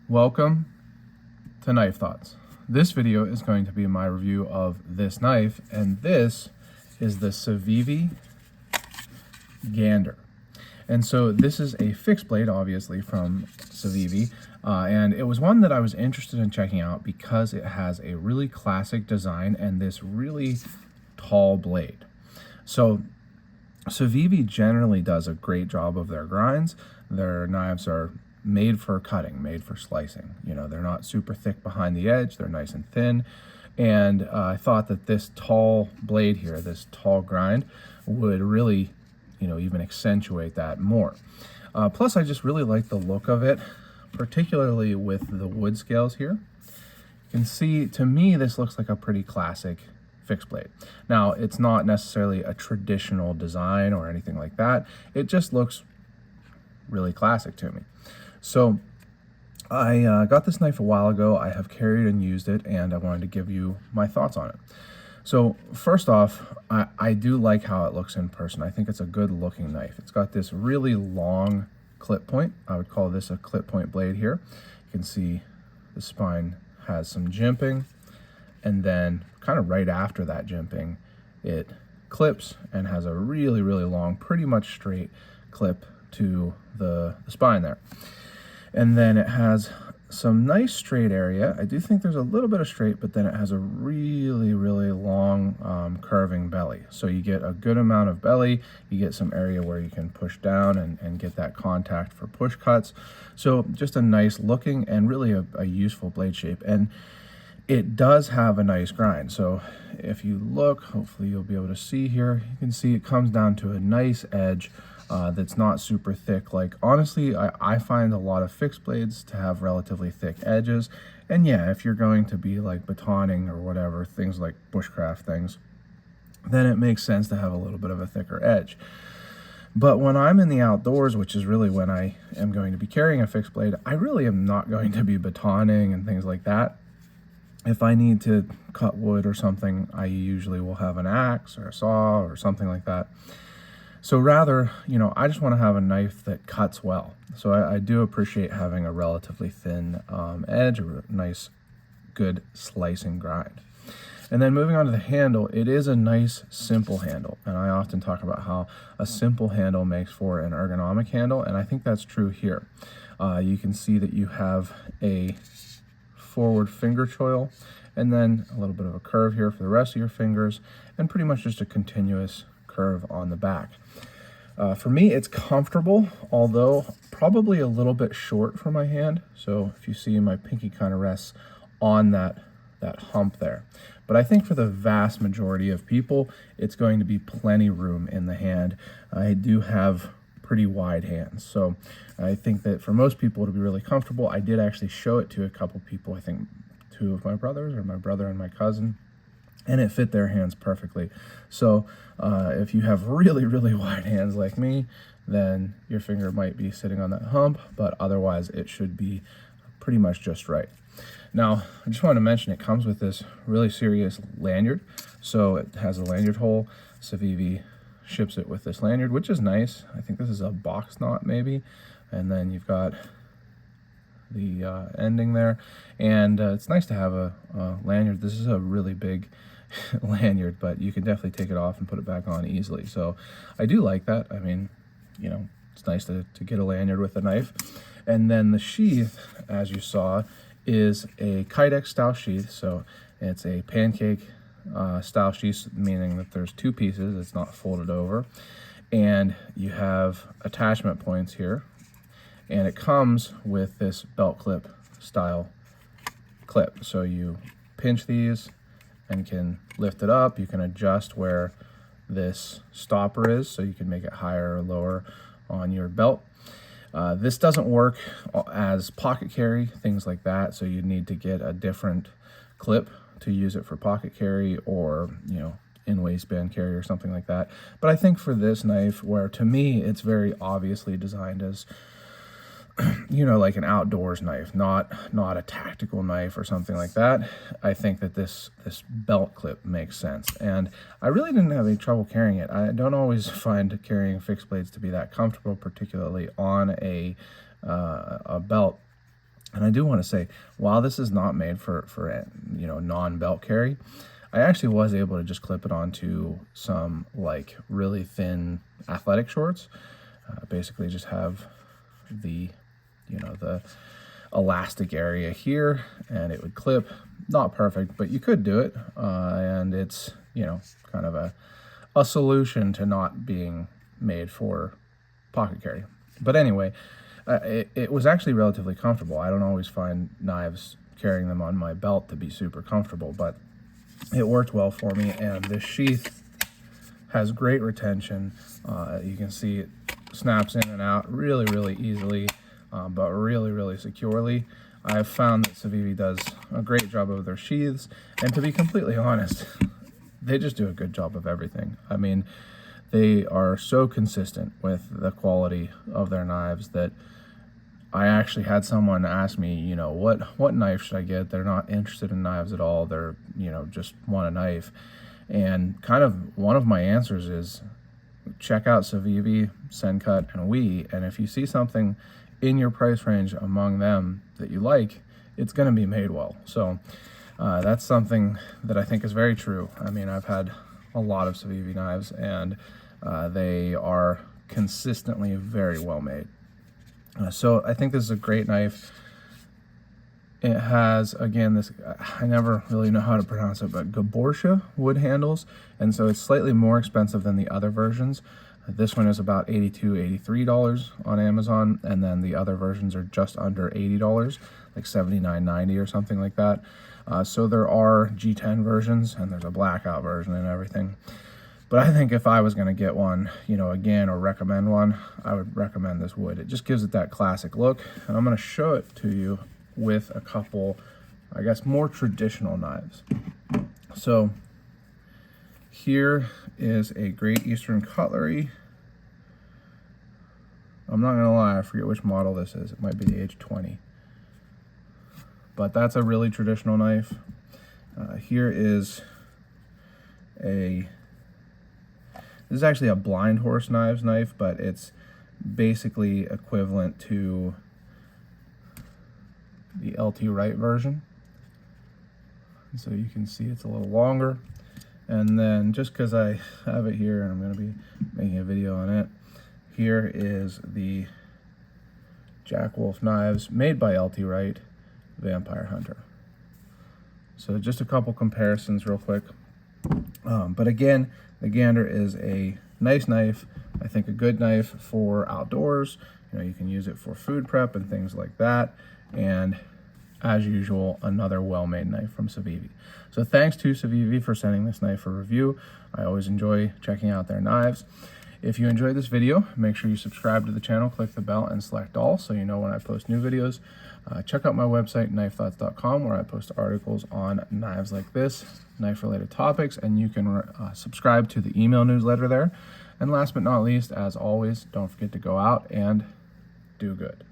Welcome to Knife Thoughts. This video is going to be my review of this knife, and this is the Civivi Gander. And so this is a fixed blade, obviously, from Civivi, and it was one that I was interested in checking out because it has a really classic design and this really tall blade. So Civivi generally does a great job of their grinds. Their knives are made for cutting, made for slicing. You know, they're not super thick behind the edge, they're nice and thin. And I thought that this tall blade here, this tall grind, would really, even accentuate that more. Plus, I just really like the look of it, particularly with the wood scales here. You can see, to me, this looks like a pretty classic fixed blade. Now, it's not necessarily a traditional design or anything like that. It just looks really classic to me. So I got this knife a while ago. I have carried and used it, and I wanted to give you my thoughts on it. So first off, I do like how it looks in person. I think it's a good looking knife. It's got this really long clip point. I would call this a clip point blade here. You can see the spine has some jimping, and then kind of right after that jimping, it clips and has a really, really long, pretty much straight clip to the spine there. And then it has some nice straight area. I do think there's a little bit of straight, but then it has a really, really long curving belly. So you get a good amount of belly, you get some area where you can push down and get that contact for push cuts. So just a nice looking and really a useful blade shape. And it does have a nice grind. So if you look, hopefully you'll be able to see here, you can see it comes down to a nice edge that's not super thick. Like, honestly, I find a lot of fixed blades to have relatively thick edges. And yeah, if you're going to be like batoning or whatever, things like bushcraft things, then it makes sense to have a little bit of a thicker edge. But when I'm in the outdoors, which is really when I am going to be carrying a fixed blade, I really am not going to be batoning and things like that. If I need to cut wood or something, I usually will have an axe or a saw or something like that. So rather, I just want to have a knife that cuts well. So I do appreciate having a relatively thin edge, or a nice, good slicing grind. And then moving on to the handle, it is a nice, simple handle. And I often talk about how a simple handle makes for an ergonomic handle, and I think that's true here. You can see that you have a forward finger choil, and then a little bit of a curve here for the rest of your fingers, and pretty much just a continuous curve on the back. For me, it's comfortable, although probably a little bit short for my hand. So if you see, my pinky kind of rests on that hump there. But I think for the vast majority of people, it's going to be plenty room in the hand. I do have pretty wide hands, so I think that for most people it'll be really comfortable. I did actually show it to a couple people, I think two of my brothers, or my brother and my cousin, and it fit their hands perfectly. So if you have really, really wide hands like me, then your finger might be sitting on that hump, but otherwise it should be pretty much just right. Now, I just want to mention it comes with this really serious lanyard. So it has a lanyard hole. Civivi ships it with this lanyard, which is nice. I think this is a box knot maybe. And then you've got the ending there. And it's nice to have a lanyard. This is a really big lanyard, but you can definitely take it off and put it back on easily. So I do like that. I mean, it's nice to get a lanyard with a knife. And then the sheath, as you saw, is a Kydex style sheath. So it's a pancake style sheath, meaning that there's two pieces, it's not folded over. And you have attachment points here. And it comes with this belt clip style clip. So you pinch these and can lift it up. You can adjust where this stopper is, so you can make it higher or lower on your belt. This doesn't work as pocket carry, things like that, so you need to get a different clip to use it for pocket carry, or in waistband carry or something like that. But I think for this knife, where to me it's very obviously designed as like an outdoors knife, not a tactical knife or something like that, I think that this belt clip makes sense. And I really didn't have any trouble carrying it. I don't always find carrying fixed blades to be that comfortable, particularly on a belt. And I do want to say, while this is not made for non-belt carry, I actually was able to just clip it onto some like really thin athletic shorts. Basically just have the the elastic area here, and it would clip. Not perfect, but you could do it, and it's kind of a solution to not being made for pocket carry. But anyway, it was actually relatively comfortable. I don't always find knives, carrying them on my belt, to be super comfortable, but it worked well for me. And this sheath has great retention. You can see it snaps in and out really easily, but really securely. I've found that Civivi does a great job of their sheaths, and to be completely honest, they just do a good job of everything. I mean, they are so consistent with the quality of their knives that I actually had someone ask me, what knife should I get? They're not interested in knives at all. They're, just want a knife. And kind of one of my answers is check out Civivi, Sencut, and WE. And if you see something in your price range among them that you like, it's going to be made well. So that's something that I think is very true. I mean, I've had a lot of Civivi knives, and they are consistently very well made. So I think this is a great knife. It has, again, this, I never really know how to pronounce it, but Gaborsha wood handles, and so it's slightly more expensive than the other versions. This one is about $82, $83 on Amazon, and then the other versions are just under $80, like $79.90 or something like that. So there are G10 versions, and there's a blackout version and everything. But I think if I was going to get one, again, or recommend one, I would recommend this wood. It just gives it that classic look. And I'm going to show it to you with a couple, I guess, more traditional knives. So here is a Great Eastern Cutlery. I'm not going to lie, I forget which model this is. It might be the H20. But that's a really traditional knife. Here is this is actually a Blind Horse Knives knife, but it's basically equivalent to the LT Wright version. So you can see it's a little longer. And then just because I have it here and I'm going to be making a video on it, here is the Jack Wolf knives made by LT Wright, Vampire Hunter. So just a couple comparisons real quick. But again, the Gander is a nice knife. I think a good knife for outdoors. You can use it for food prep and things like that. And as usual, another well-made knife from Civivi. So thanks to Civivi for sending this knife for review. I always enjoy checking out their knives. If you enjoyed this video, make sure you subscribe to the channel, click the bell, and select all so you know when I post new videos. Check out my website, knifethoughts.com, where I post articles on knives like this, knife-related topics, and you can subscribe to the email newsletter there. And last but not least, as always, don't forget to go out and do good.